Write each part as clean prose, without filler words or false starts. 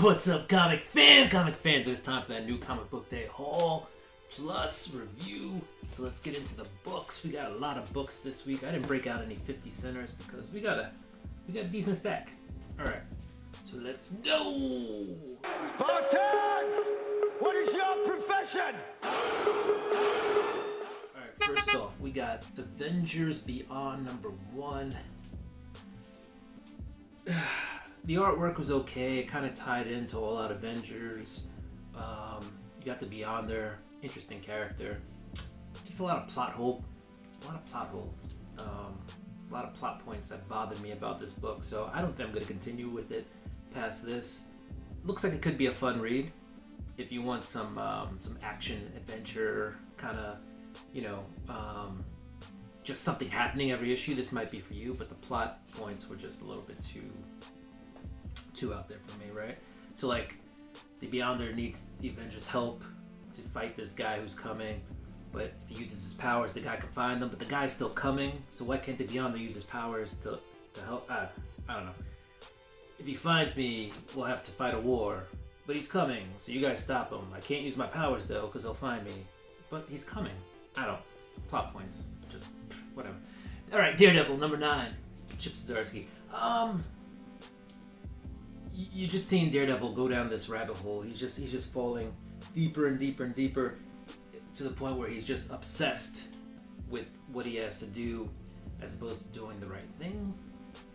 What's up, comic fam? Comic fans, it's time for that new comic book day haul plus review. So let's get into the books. We got a lot of books this week. I didn't break out any 50 centers because we got a decent stack. All right, so let's go. Spartans, what is your profession? All right, first off, we got Avengers Beyond #1. The artwork was okay. It kind of tied into All Out Avengers. You got the Beyonder, interesting character. Just a lot of plot holes. A lot of plot points that bothered me about this book. So I don't think I'm going to continue with it past this. Looks like it could be a fun read if you want some action adventure kind of, just something happening every issue. This might be for you, but the plot points were just a little bit too out there for me, right? So like the Beyonder needs the Avengers' help to fight this guy who's coming, but if he uses his powers, the guy can find them, but the guy's still coming, so why can't the Beyonder use his powers to help? I don't know. If he finds me, we'll have to fight a war, but he's coming, so you guys stop him. I can't use my powers though, because he'll find me, but he's coming. Plot points, just whatever. All right, Daredevil #9, Chip Zdarsky. You just seen Daredevil go down this rabbit hole. He's just falling deeper and deeper and deeper to the point where he's just obsessed with what he has to do as opposed to doing the right thing,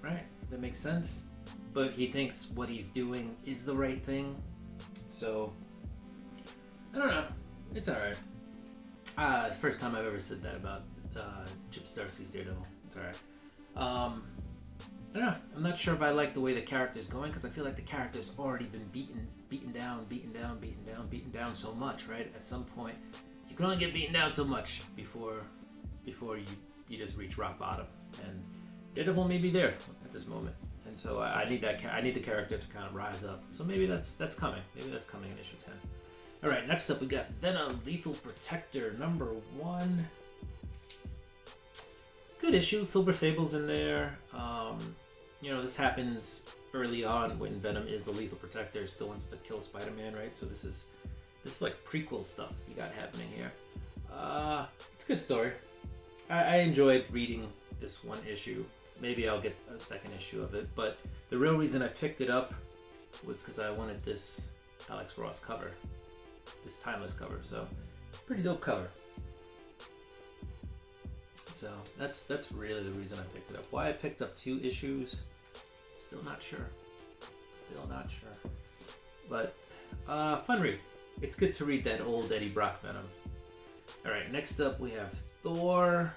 right? That makes sense. But he thinks what he's doing is the right thing. So, I don't know. It's alright. It's the first time I've ever said that about Chip Zdarsky's Daredevil. It's alright. I don't know. I'm not sure if I like the way the character's going because I feel like the character's already been beaten down so much, right? At some point, you can only get beaten down so much before you just reach rock bottom. And Daredevil may be there at this moment, and so I need the character to kind of rise up. So maybe that's coming. Maybe that's coming in issue 10. All right, next up we got Venom Lethal Protector #1. Good issue. Silver Sable's in there. This happens early on when Venom is the Lethal Protector, still wants to kill Spider-Man, right? So this is like prequel stuff you got happening here. It's a good story. I enjoyed reading this one issue. Maybe I'll get a second issue of it, but the real reason I picked it up was because I wanted this Alex Ross cover, this Timeless cover. So pretty dope cover. So that's really the reason I picked it up. Why I picked up 2 issues, still not sure. But fun read. It's good to read that old Eddie Brock Venom. All right, next up we have Thor.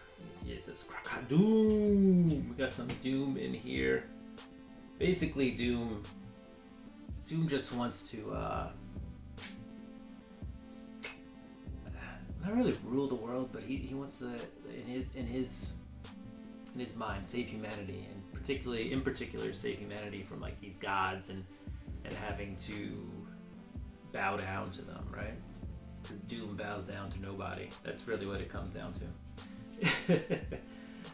Jesus, Doom. We got some Doom in here. Basically, Doom just wants to not really rule the world, but he wants to, in his mind, save humanity, and in particular save humanity from like these gods and having to bow down to them, right? Because Doom bows down to nobody. That's really what it comes down to.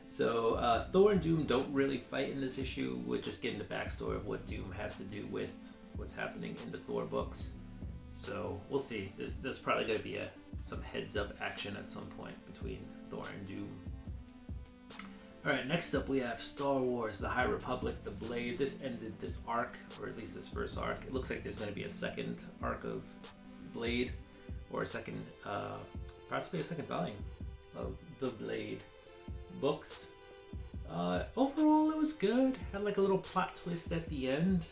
So Thor and Doom don't really fight in this issue. We're just getting the backstory of what Doom has to do with what's happening in the Thor books. So we'll see. There's probably going to be some heads-up action at some point between Thor and Doom. Alright, next up we have Star Wars, The High Republic, The Blade. This ended this arc, or at least this first arc. It looks like there's going to be a second arc of Blade, or possibly a second volume of The Blade books. Overall, it was good. Had like a little plot twist at the end.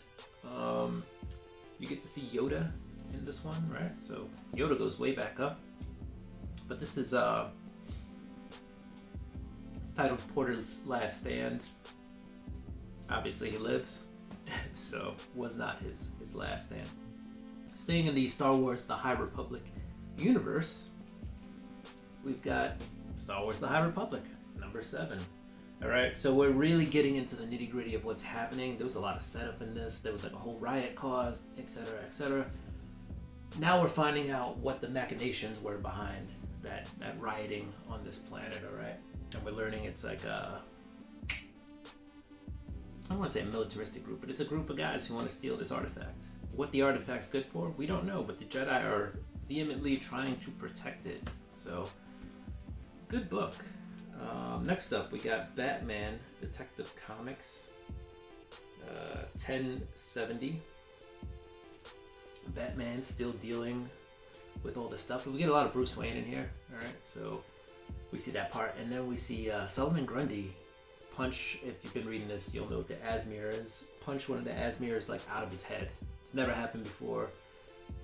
You get to see Yoda in this one, right? So Yoda goes way back up. But this is it's titled Porter's Last Stand. Obviously he lives, so was not his last stand. Staying in the Star Wars The High Republic universe, we've got Star Wars The High Republic, #7. Alright, so we're really getting into the nitty gritty of what's happening. There was a lot of setup in this. There was like a whole riot caused, etc., etc. Now we're finding out what the machinations were behind that rioting on this planet, alright? And we're learning it's like I don't want to say a militaristic group, but it's a group of guys who want to steal this artifact. What the artifact's good for, we don't know, but the Jedi are vehemently trying to protect it. So, good book. Next up, we got Batman Detective Comics 1070. Batman still dealing with all this stuff, but we get a lot of Bruce Wayne in here. All right, so we see that part, and then we see Solomon Grundy punch. If you've been reading this, you'll know what the Asmir is. Punch one of the Asmirs like out of his head. It's never happened before.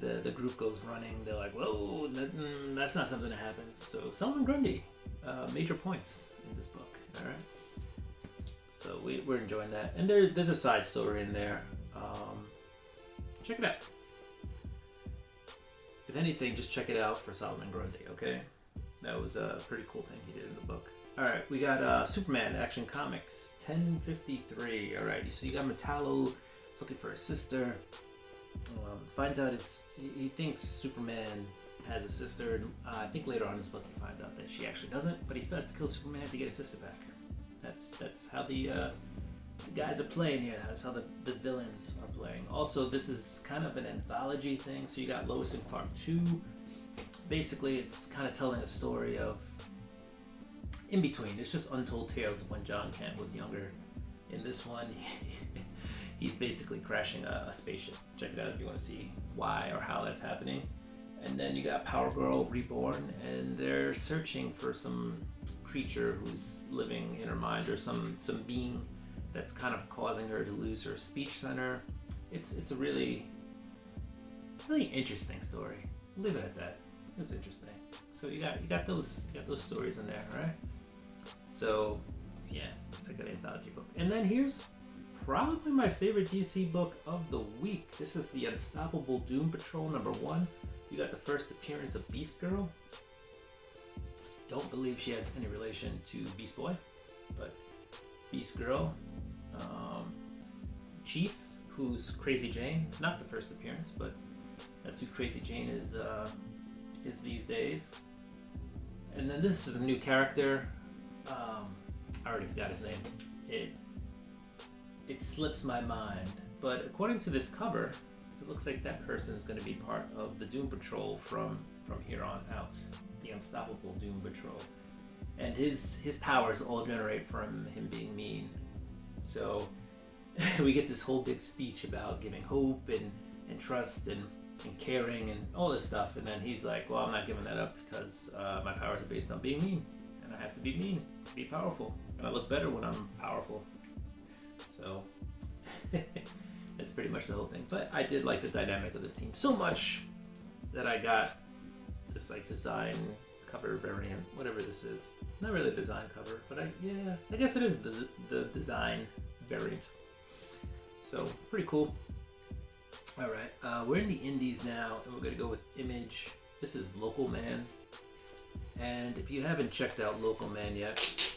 The group goes running. They're like, whoa, that's not something that happens. So Solomon Grundy, major points in this book. All right. So we're enjoying that, and there's a side story in there. Check it out. If anything, just check it out for Solomon Grundy. Okay, that was a pretty cool thing he did in the book. All right, we got Superman Action Comics 1053. All right, so you got Metallo looking for his sister. Finds out he thinks Superman has a sister. And, I think later on in this book he finds out that she actually doesn't, but he starts to kill Superman to get his sister back. That's how the guys are playing here. That's how the villains are playing. Also, this is kind of an anthology thing. So you got Lois and Clark 2. Basically, it's kind of telling a story of in between. It's just untold tales of when John Kent was younger. In this one, he's basically crashing a spaceship. Check it out if you want to see why or how that's happening. And then you got Power Girl Reborn, and they're searching for some creature who's living in her mind, or some being that's kind of causing her to lose her speech center. It's a really interesting story. I'll leave it at that. It's interesting. So you got those stories in there, right? So yeah, it's a good anthology book. And then here's probably my favorite DC book of the week. This is the Unstoppable Doom Patrol #1. You got the first appearance of Beast Girl. Don't believe she has any relation to Beast Boy, but Beast Girl. Chief, who's Crazy Jane. Not the first appearance, but that's who Crazy Jane is these days. And then this is a new character. I already forgot his name. It slips my mind, but according to this cover, it looks like that person's going to be part of the Doom Patrol from here on out. The Unstoppable Doom Patrol. And his powers all generate from him being mean. So we get this whole big speech about giving hope and trust and caring and all this stuff. And then he's like, well, I'm not giving that up because my powers are based on being mean. And I have to be mean to be powerful. And I look better when I'm powerful. So that's pretty much the whole thing. But I did like the dynamic of this team so much that I got this like design cover variant, whatever this is. Not really a design cover, but I guess it is the design variant. So pretty cool. All right, we're in the indies now, and we're gonna go with Image. This is Local Man, and if you haven't checked out Local Man yet,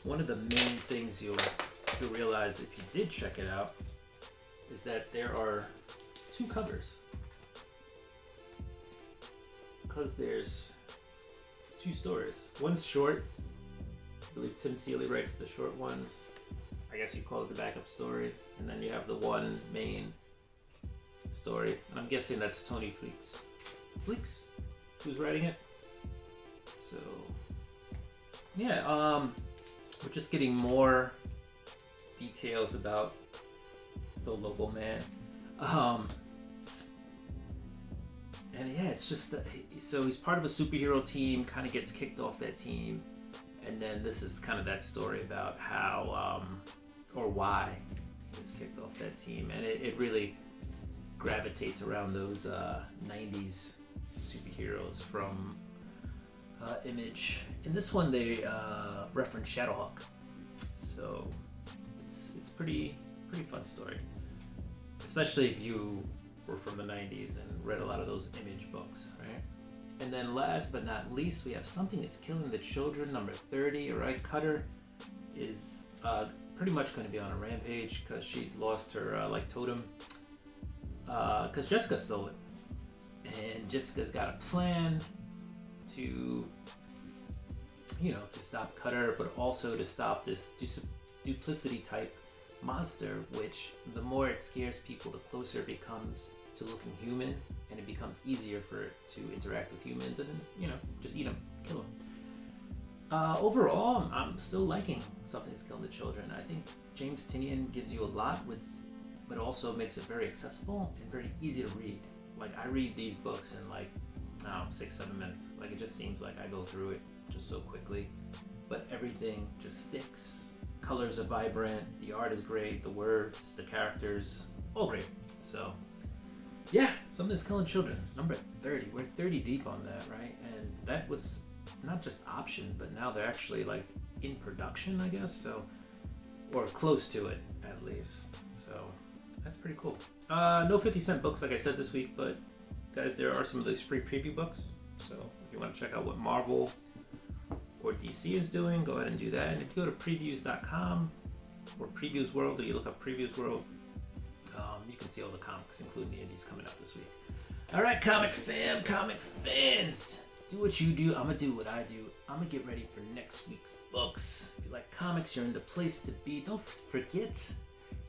one of the main things you'll realize if you did check it out is that there are two covers, because there's two stories. One's short. I believe Tim Seeley writes the short ones. I guess you call it the backup story. And then you have the one main story. And I'm guessing that's Tony Fleeks who's writing it. So yeah, we're just getting more details about the Local Man. And yeah, it's just so he's part of a superhero team, kind of gets kicked off that team, and then this is kind of that story about how or why he gets kicked off that team, and it really gravitates around those 90s superheroes from Image. In this one, they reference Shadowhawk, so it's pretty fun story, especially if you were from the 90s and read a lot of those Image books, right? And then last but not least, we have Something is Killing the Children, #30. All right, Cutter is pretty much going to be on a rampage because she's lost her totem because Jessica stole it. And Jessica's got a plan to stop Cutter, but also to stop this duplicity type monster, which the more it scares people, the closer it becomes to looking human, and it becomes easier for it to interact with humans, and then, you know, just eat them, kill them. Overall, I'm still liking Something's Killing the Children. I think James Tynion gives you a lot but also makes it very accessible and very easy to read. Like, I read these books in like, 6-7 minutes. Like, it just seems like I go through it just so quickly, but everything just sticks. Colors are vibrant, the art is great, the words, the characters, all great. So yeah, Something's Killing Children, number 30. We're 30 deep on that, right? And that was not just option, but now they're actually like in production, I guess, so, or close to it at least. So that's pretty cool. No 50-cent books, like I said, this week, but guys, there are some of those free preview books. So if you want to check out what Marvel or DC is doing, go ahead and do that. And if you go to previews.com or Previews World, or you look up Previews World, you can see all the comics, including the indies, coming out this week. All right, comic fans, do what you do. I'm gonna do what I do. I'm gonna get ready for next week's books. If you like comics, you're in the place to be. Don't forget,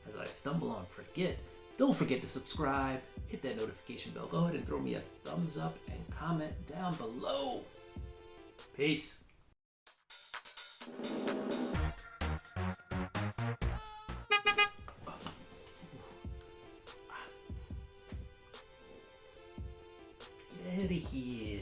as I stumble on forget, don't forget to subscribe, hit that notification bell. Go ahead and throw me a thumbs up and comment down below. Peace. Get out of here.